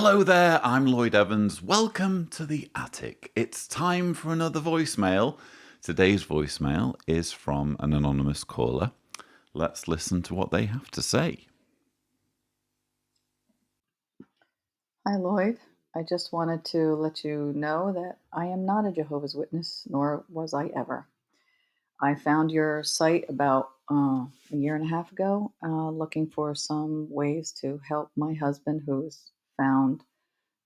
Hello there, I'm Lloyd Evans. Welcome to the attic. It's time for another voicemail. Today's voicemail is from an anonymous caller. Let's listen to what they have to say. Hi, Lloyd. I just wanted to let you know that I am not a Jehovah's Witness, nor was I ever. I found your site about a year and a half ago, looking for some ways to help my husband who's found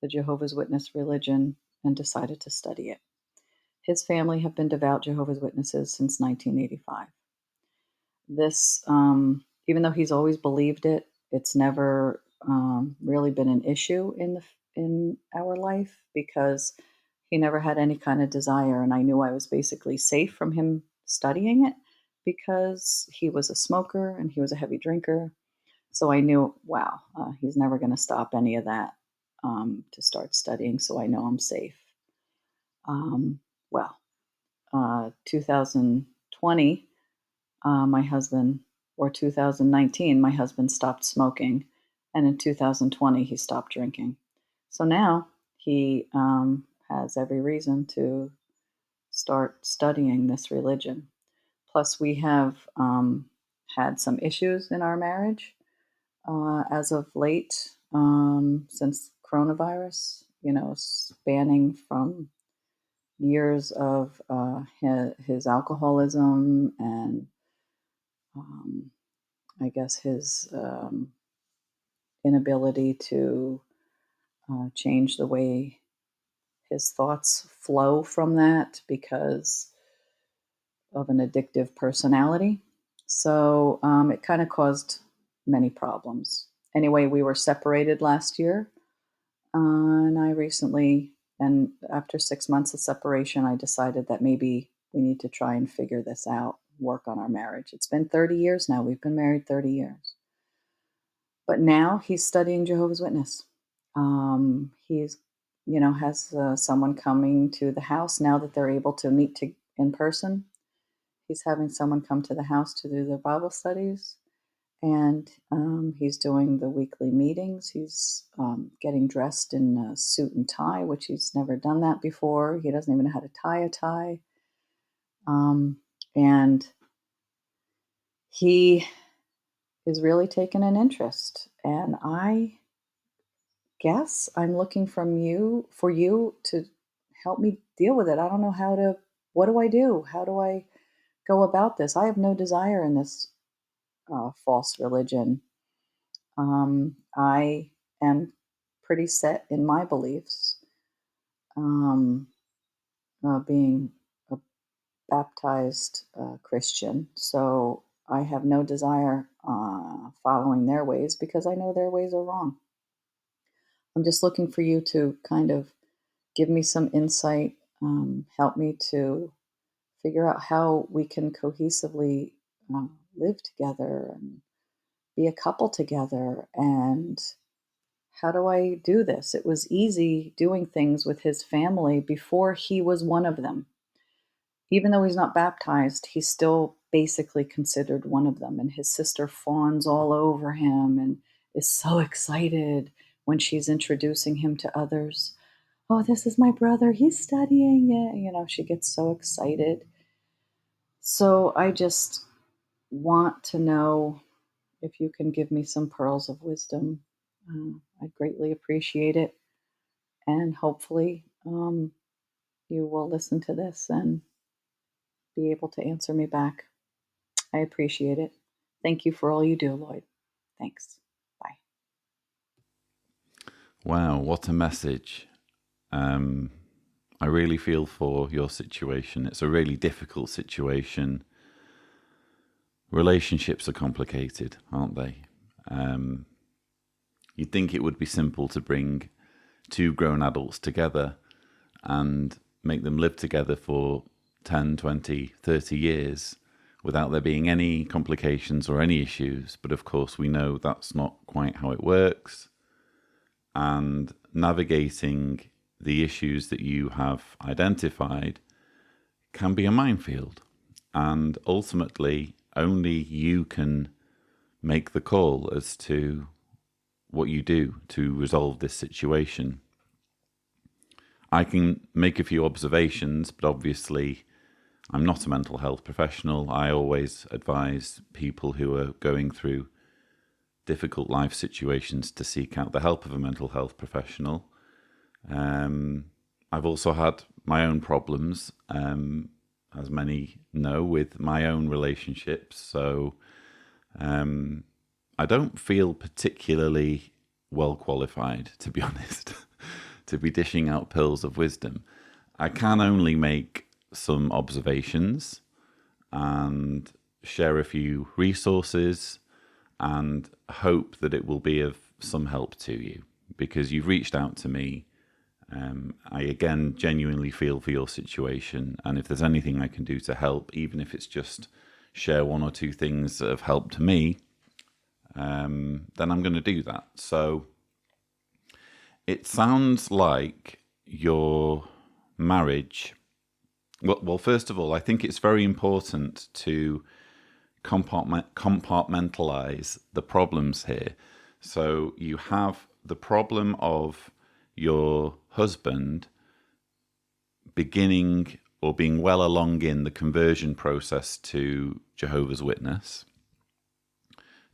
the Jehovah's Witness religion and decided to study it. His family have been devout Jehovah's Witnesses since 1985. This, even though he's always believed it, it's never really been an issue in our life because he never had any kind of desire, and I knew I was basically safe from him studying it because he was a smoker and he was a heavy drinker. So I knew, wow, he's never going to stop any of that to start studying. So I know I'm safe. Um, well, 2020 my husband, or 2019, my husband stopped smoking. And in 2020, he stopped drinking. So now he has every reason to start studying this religion. Plus, we have had some issues in our marriage as of late since coronavirus, spanning from years of his alcoholism and um, I guess his inability to change the way his thoughts flow from that because of an addictive personality. So it kind of caused many problems. Anyway, we were separated last year, and I recently, and after 6 months of separation, I decided that maybe we need to try and figure this out, work on our marriage. It's been 30 years now. We've been married 30 years. But now he's studying Jehovah's Witness. He's, has someone coming to the house now that they're able to meet in person. He's having someone come to the house to do their Bible studies, and he's doing the weekly meetings. He's getting dressed in a suit and tie, which he's never done that before. He doesn't even know how to tie a tie. And he is really taking an interest. And I guess I'm looking for you to help me deal with it. I don't know what do I do? How do I go about this? I have no desire in this false religion. I am pretty set in my beliefs, um, being a baptized Christian. So I have no desire following their ways because I know their ways are wrong. I'm just looking for you to kind of give me some insight, help me to figure out how we can cohesively live together and be a couple together. And how do I do this? It was easy doing things with his family before he was one of them. Even though he's not baptized, he's still basically considered one of them. And his sister fawns all over him and is so excited when she's introducing him to others. Oh, this is my brother. He's studying it. She gets so excited. So I just want to know if you can give me some pearls of wisdom. I'd greatly appreciate it. And hopefully, you will listen to this and be able to answer me back. I appreciate it. Thank you for all you do, Lloyd. Thanks. Bye. Wow, what a message. I really feel for your situation. It's a really difficult situation. Relationships are complicated, aren't they? You'd think it would be simple to bring two grown adults together and make them live together for 10, 20, 30 years without there being any complications or any issues. But of course, we know that's not quite how it works. And navigating the issues that you have identified can be a minefield. And ultimately, only you can make the call as to what you do to resolve this situation. I can make a few observations, but obviously I'm not a mental health professional. I always advise people who are going through difficult life situations to seek out the help of a mental health professional. I've also had my own problems, as many know, with my own relationships. So I don't feel particularly well qualified, to be honest, to be dishing out pearls of wisdom. I can only make some observations and share a few resources and hope that it will be of some help to you, because you've reached out to me. I again genuinely feel for your situation, and if there's anything I can do to help, even if it's just share one or two things that have helped me, then I'm going to do that. So it sounds like your marriage. Well, first of all, I think it's very important to compartmentalize the problems here. So you have the problem of your husband beginning or being well along in the conversion process to Jehovah's Witness,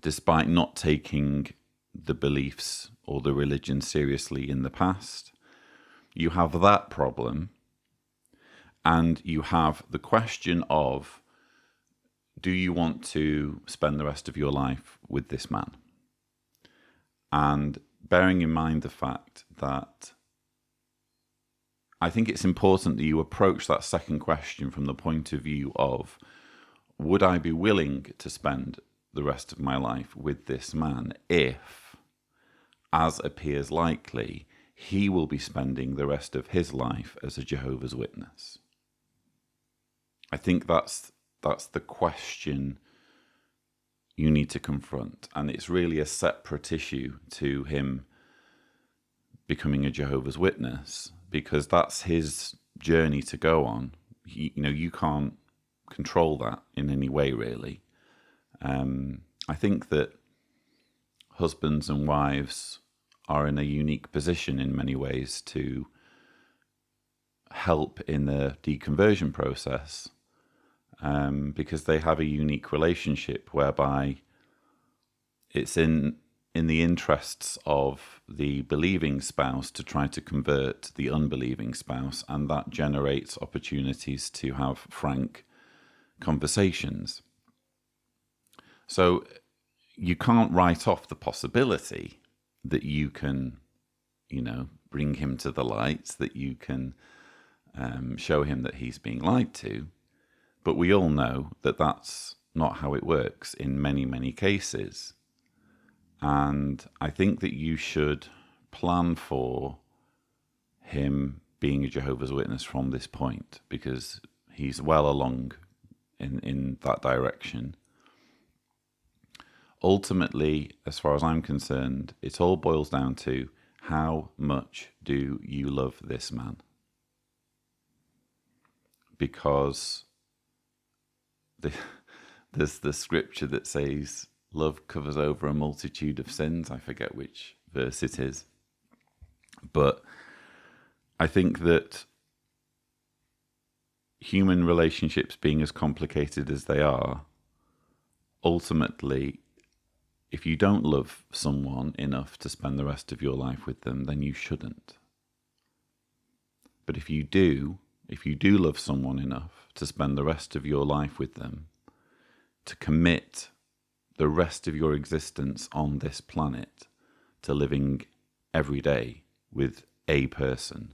despite not taking the beliefs or the religion seriously in the past. You have that problem, and you have the question of, do you want to spend the rest of your life with this man? And bearing in mind the fact that I think it's important that you approach that second question from the point of view of, would I be willing to spend the rest of my life with this man if, as appears likely, he will be spending the rest of his life as a Jehovah's Witness? I think that's the question you need to confront, and it's really a separate issue to him becoming a Jehovah's Witness, because that's his journey to go on. You can't control that in any way, really. I think that husbands and wives are in a unique position in many ways to help in the deconversion process, because they have a unique relationship whereby it's in the interests of the believing spouse to try to convert the unbelieving spouse, and that generates opportunities to have frank conversations. So you can't write off the possibility that you can, bring him to the light, that you can show him that he's being lied to. But we all know that that's not how it works in many, many cases. And I think that you should plan for him being a Jehovah's Witness from this point, because he's well along in that direction. Ultimately, as far as I'm concerned, it all boils down to, how much do you love this man? Because there's the scripture that says, love covers over a multitude of sins. I forget which verse it is. But I think that human relationships being as complicated as they are, ultimately, if you don't love someone enough to spend the rest of your life with them, then you shouldn't. But if you do love someone enough to spend the rest of your life with them, to commit the rest of your existence on this planet to living every day with a person,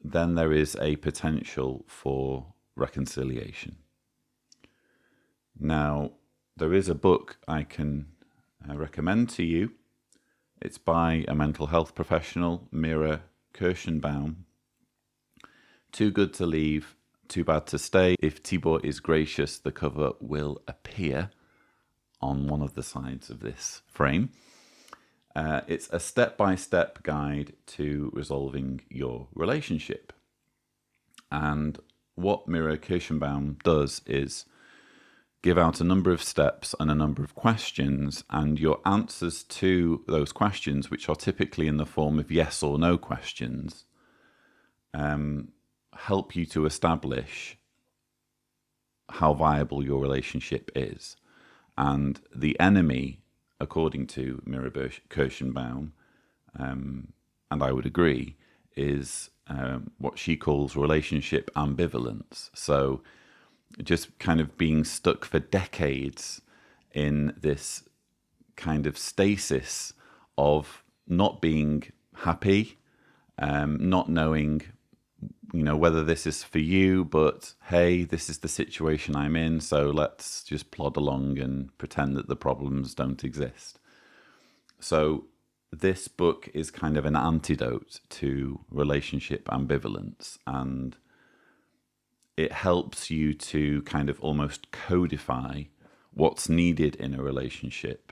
then there is a potential for reconciliation. Now, there is a book I can recommend to you. It's by a mental health professional, Mira Kirschenbaum. Too Good to Leave, Too Bad to Stay. If Tibor is gracious, the cover will appear on one of the sides of this frame. It's a step-by-step guide to resolving your relationship. And what Mira Kirschenbaum does is give out a number of steps and a number of questions, and your answers to those questions, which are typically in the form of yes or no questions, help you to establish how viable your relationship is. And the enemy, according to Mira Kirschenbaum, and I would agree, is what she calls relationship ambivalence. So just kind of being stuck for decades in this kind of stasis of not being happy, not knowing, whether this is for you, but hey, this is the situation I'm in, so let's just plod along and pretend that the problems don't exist. So this book is kind of an antidote to relationship ambivalence, and it helps you to kind of almost codify what's needed in a relationship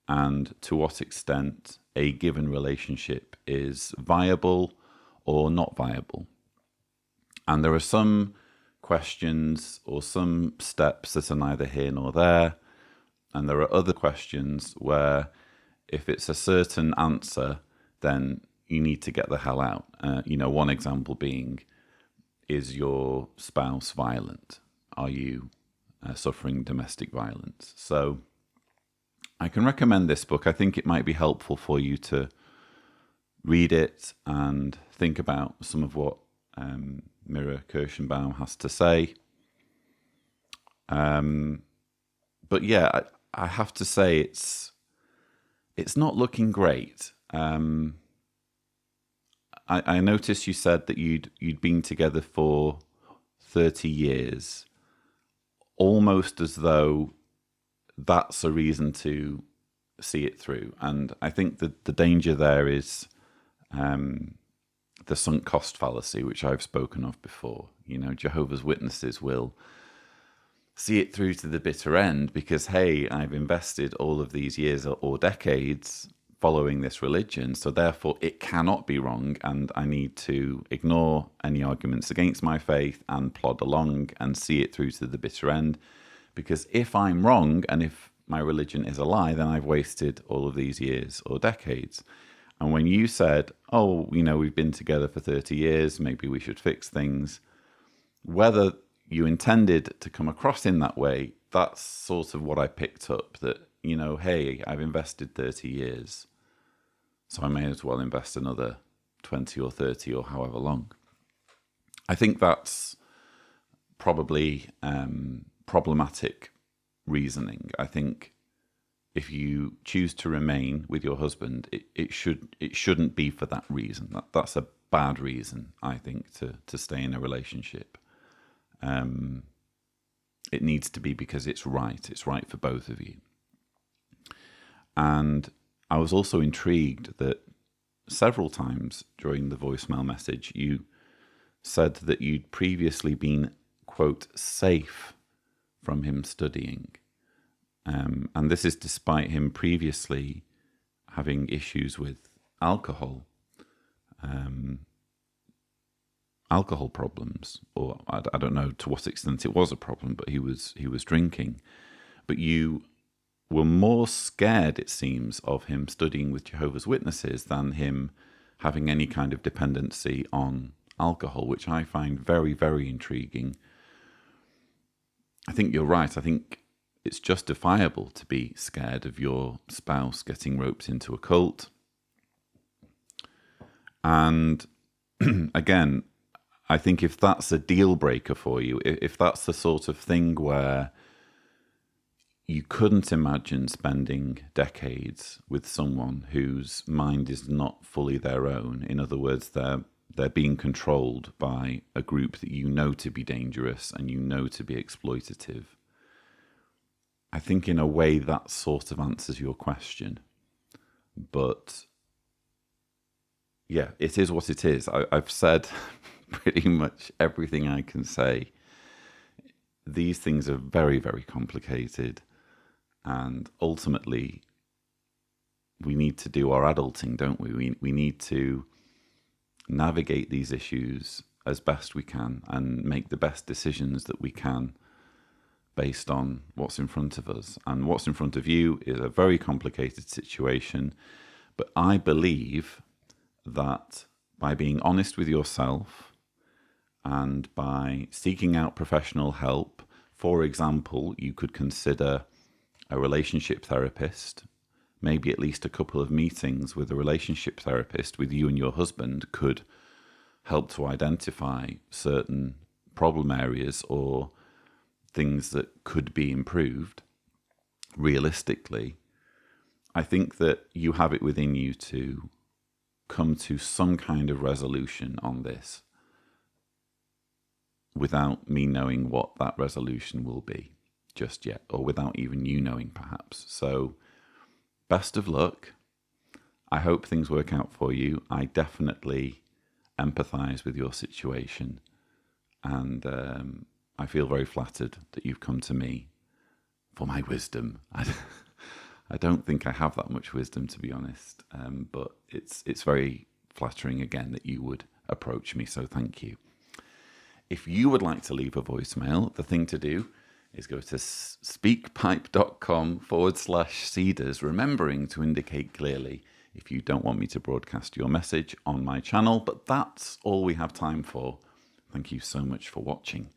and to what extent a given relationship is viable or not viable. And there are some questions or some steps that are neither here nor there. And there are other questions where if it's a certain answer, then you need to get the hell out. One example being, is your spouse violent? Are you suffering domestic violence? So I can recommend this book. I think it might be helpful for you to read it and think about some of what Mira Kirschenbaum has to say. But yeah, I have to say it's not looking great. I noticed you said that you'd been together for 30 years, almost as though that's a reason to see it through. And I think that the danger there is the sunk cost fallacy, which I've spoken of before. Jehovah's Witnesses will see it through to the bitter end because, hey, I've invested all of these years or decades following this religion, so therefore it cannot be wrong, and I need to ignore any arguments against my faith and plod along and see it through to the bitter end, because if I'm wrong and if my religion is a lie, then I've wasted all of these years or decades. And when you said, oh, we've been together for 30 years, maybe we should fix things, whether you intended to come across in that way, that's sort of what I picked up, that, hey, I've invested 30 years, so I may as well invest another 20 or 30 or however long. I think that's probably problematic reasoning. I think if you choose to remain with your husband, it shouldn't be for that reason. That's a bad reason, I think, to stay in a relationship. It needs to be because it's right. It's right for both of you. And I was also intrigued that several times during the voicemail message, you said that you'd previously been, quote, safe from him studying. And this is despite him previously having issues with alcohol problems, or I don't know to what extent it was a problem, but he was drinking. But you were more scared, it seems, of him studying with Jehovah's Witnesses than him having any kind of dependency on alcohol, which I find very, very intriguing. I think you're right. I think it's justifiable to be scared of your spouse getting roped into a cult. And again, I think if that's a deal breaker for you, if that's the sort of thing where you couldn't imagine spending decades with someone whose mind is not fully their own, in other words, they're being controlled by a group that you know to be dangerous and you know to be exploitative, I think in a way that sort of answers your question. But yeah, it is what it is. I've said pretty much everything I can say. These things are very, very complicated. And ultimately, we need to do our adulting, don't we? We need to navigate these issues as best we can and make the best decisions that we can based on what's in front of us. And what's in front of you is a very complicated situation. But I believe that by being honest with yourself and by seeking out professional help, for example, you could consider a relationship therapist. Maybe at least a couple of meetings with a relationship therapist with you and your husband could help to identify certain problem areas or things that could be improved. Realistically, I think that you have it within you to come to some kind of resolution on this without me knowing what that resolution will be just yet, or without even you knowing perhaps. So best of luck. I hope things work out for you. I definitely empathize with your situation, and I feel very flattered that you've come to me for my wisdom. I don't think I have that much wisdom, to be honest, but it's very flattering again that you would approach me, so thank you. If you would like to leave a voicemail, the thing to do is go to speakpipe.com/Cedars, remembering to indicate clearly if you don't want me to broadcast your message on my channel. But that's all we have time for. Thank you so much for watching.